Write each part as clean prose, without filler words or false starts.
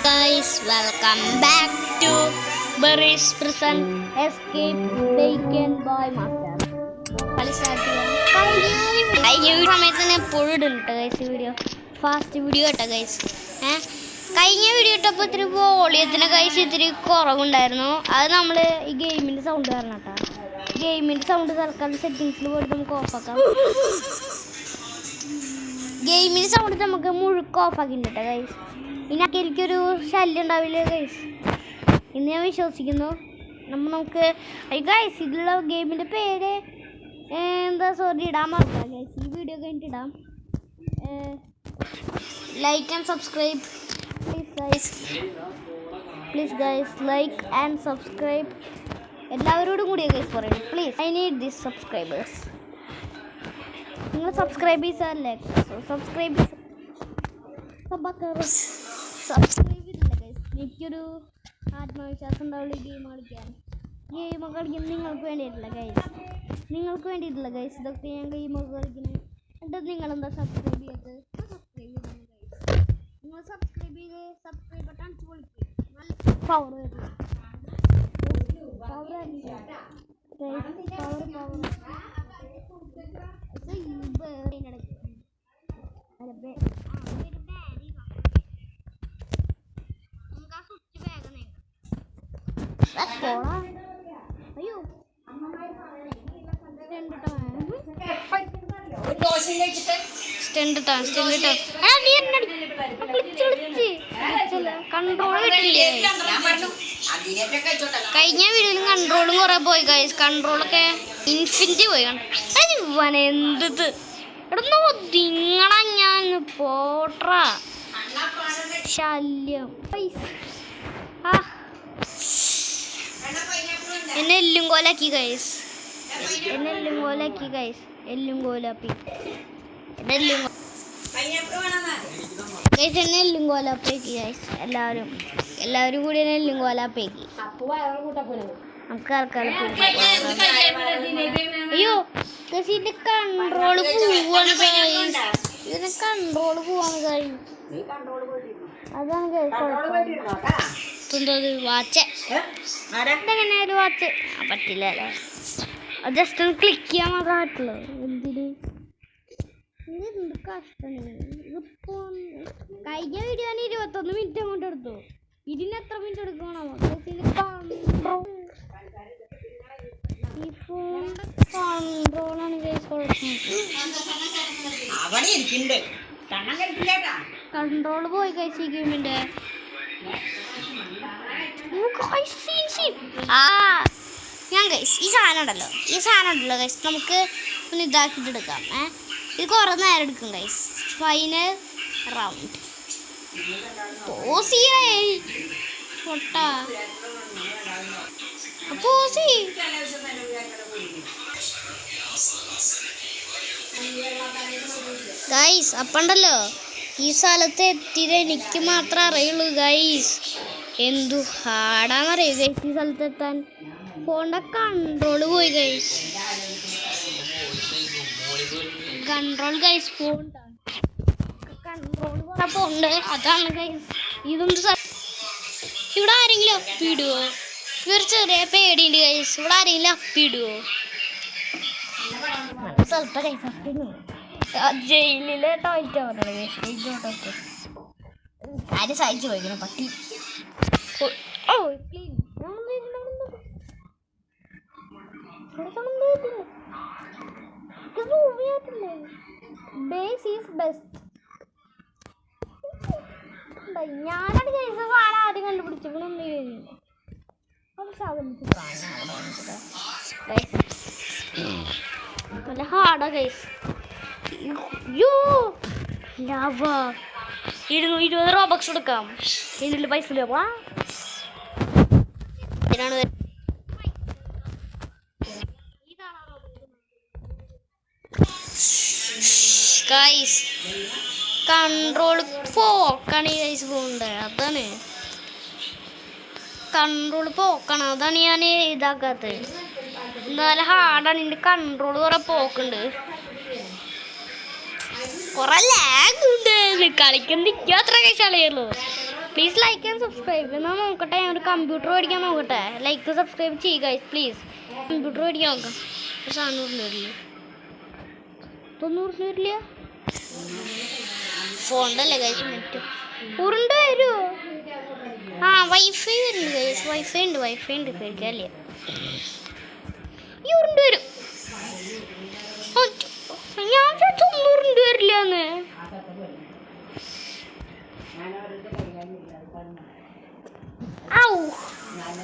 Guys, welcome back to Berry's Prison Escape Taken by Master. കളി start ചെയ്യാം. കഴിഞ്ഞ സമയത്ത് തന്നെ എപ്പോഴും ഇടുന്നു കേട്ടോ ഗൈസ് വീഡിയോ, ഫാസ്റ്റ് വീഡിയോ കേട്ടോ ഗൈസ്. കഴിഞ്ഞ വീഡിയോ ഇട്ടപ്പോൾ ഇത്തിരി വോളിയത്തിന് ഗൈസ് ഇത്തിരി കുറവുണ്ടായിരുന്നു. അത് നമ്മൾ ഈ ഗെയിമിൻ്റെ സൗണ്ട് കാരണം കേട്ടോ. ഗെയിമിൻ്റെ സൗണ്ട് തൽക്കാലം സെറ്റിങ്സിൽ പോയിട്ട് നമുക്ക് ഓഫാക്കാം. ഗെയിമിൻ്റെ സൗണ്ട് നമുക്ക് മുഴുക്ക ഓഫാക്കിയിട്ടുണ്ട് കേട്ടോ ഗൈസ്. ഇനി എനിക്കൊരു ശല്യം ഉണ്ടാവില്ല ഗൈസ് എന്ന് ഞാൻ വിശ്വസിക്കുന്നു. നമുക്ക് ഗൈസ് ഇതിലുള്ള ഗെയിമിൻ്റെ പേര് എന്താ സോറി ഇടാൻ മറക്കാം ഗൈസ്. ഈ വീഡിയോ കഴിഞ്ഞിട്ട് ഇടാം. Like and subscribe please guys like and subscribe എല്ലാവരോടും കൂടിയ ഗൈസ് പറയും please. I need this subscribers. നിങ്ങൾ സബ്സ്ക്രൈബ് ചെയ്തല്ലേ? സബ്സ്ക്രൈബ് ചെയ്തില്ല ഗൈസ്. എനിക്കൊരു ആത്മവിശ്വാസം ഉണ്ടാവുള്ളൂ ഈ ഗെയിം കളിക്കാൻ നിങ്ങൾക്ക് വേണ്ടിയിട്ടില്ല ഗൈസ്. നിങ്ങൾക്ക് വേണ്ടിയിട്ടില്ല ഗൈസ്. ഇതൊക്കെ ഞാൻ ഗെയിമൊക്കെ കളിക്കുന്നത്. എന്നിട്ട് നിങ്ങളെന്താ സബ്സ്ക്രൈബ് ചെയ്ത് സബ്സ്ക്രൈബ് ചെയ്ത് നിങ്ങൾ സബ്സ്ക്രൈബ് ചെയ്ത് സബ്സ്ക്രൈബ് ബട്ടൺ അടിച്ച് പൊളിക്കും. നല്ല പവർ വരില്ല. പവർ അയ്യോ കൺട്രോൾ കിട്ടില്ലേ? കഴിഞ്ഞ വീഡിയോയിലും കൺട്രോളും കുറെ പോയി ഗൈസ്. കൺട്രോളൊക്കെ ഇൻഫിനിറ്റി പോയി. എന്ത് എടന്നോ തിങ്ങളാ ഞാൻ പോട്രാ ശല്യം. എന്നെ എല്ലും കോലാക്കി ഗൈസ്. എന്നെ എല്ലും കോലാക്കി ഗൈസ്. എല്ലും കോലാപ്പി ഗൈസ്. എന്നെ എല്ലും കോലാപ്പേക്ക് ഗൈസ്. എല്ലാവരും കൂടി എന്നെ എല്ലും കോലാപ്പേക്ക്. നമുക്ക് ആൾക്കാരെ അയ്യോ ഗൈസ് ഇതിന്റെ കൺട്രോള് പോവാണ് ഗൈസ്. ഇതിന്റെ കൺട്രോള് പോവാണ് ഗൈസ്. അതാണ് വാച്ച്. എങ്ങനെ ഒരു വാച്ച് പറ്റില്ല അല്ലേ? ജസ്റ്റ് ഒന്ന് ക്ലിക്ക് ചെയ്യാൻ മാത്രമേ പറ്റുള്ളൂ. എന്തിന് എന്ത് കഷ്ടം. ഇതിപ്പോ കഴിഞ്ഞ വീഡിയോ 21 മിനിറ്റ് അങ്ങോട്ട് എടുത്തു. ഇതിന് എത്ര മിനിറ്റ് എടുക്കണം? ഈ ഫോണിന്റെ കൺട്രോളാണ് കൺട്രോള് പോയി കഴിച്ച് ഈ ഗെയിമിന്റെ. ഞാൻ ഗൈസ് ഈ സാധനം ഉണ്ടല്ലോ ഗൈസ്, നമുക്ക് ഒന്ന് ഇതാക്കിയിട്ട് എടുക്കാം. ഇത് കുറേ നേരം എടുക്കും ഗൈസ്. Final round guys. അപ്പണ്ടല്ലോ ഈ സ്ഥലത്ത് എത്തിയത് എനിക്ക് മാത്രമേ അറിയുള്ളൂ ഗൈസ്. എന്തു ഹാർഡാന്നറിയോ ഗൈസ് ഈ സ്ഥലത്ത് എത്താൻ. ഫോണിൻ്റെ കൺട്രോള് പോയി ഗൈസ്. കൺട്രോൾ ഗൈസ് ഫോണിൻ്റെ കൺട്രോൾ പോണ്ട്. അതാണ് ഗൈസ്. ഇതൊന്നും ഇവിടെ ആരെങ്കിലും അപ്പിടുവോ? ഇവർ ചെറിയ പേടിയുണ്ട് ഗൈസ്. ഇവിടെ ആരെങ്കിലും അപ്പിടുവോ? സ്ഥലത്തെ ഗൈസ് അപ്പിടുന്നു. ജയിലിലെ ടോയ്ലറ്റ് പറഞ്ഞത് ഗൈസ്. കാര്യം സഹിച്ചു പോയിക്കണം പട്ടി. ഓ ക്ലീൻ. ഞാനാണ് ഗൈസ് സാധനം ആദ്യം കണ്ടുപിടിച്ചപ്പോൾ നല്ല ഹാർഡാ ഗൈസ്. 220 റോബക്സ് കൊടുക്കാം. ഇതിൽ പൈസ ഇല്ല. ഗൈസ് കൺട്രോൾ പോക്കാണ് ഗൈസ് ഫോണിൻ്റെ. അതാണ് കൺട്രോൾ പോക്കണം. അതാണ് ഞാൻ ഇതാക്കാത്തത്. എന്തായാലും ഹാർഡാണ്. ഇതിൻ്റെ കൺട്രോൾ കുറെ പോക്കുണ്ട്. കുറെ ലാഗ് ഉണ്ട്. കളിക്കാൻ നിൽക്കുക അത്ര കഴിച്ചാളേ ഉള്ളൂ. Please like and subscribe. എന്നാൽ നോക്കട്ടെ, ഞാൻ ഒരു കമ്പ്യൂട്ടർ മേടിക്കാൻ നോക്കട്ടെ. ലൈക്ക് സബ്സ്ക്രൈബ് ചെയ്യുക ഗൈസ് പ്ലീസ്. കമ്പ്യൂട്ടർ മേടിക്കാൻ നോക്കാം. ഒരു 400 വരില്ല, 90 വരില്ല. ഫോണിൻ്റെ അല്ലേ ഗൈസ് നെറ്റ് ഉരുണ്ട് വരുമോ? ആ വൈഫൈ വരുന്നുണ്ട് ഗൈസ്, വൈഫൈ ഉണ്ട് കഴിക്കാല്ലേ. ഈ ഉരുണ്ട് വരും. ഞാൻ 90 വരില്ല എന്ന്.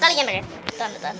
കളിക്കണ്ടേ? തന്നെ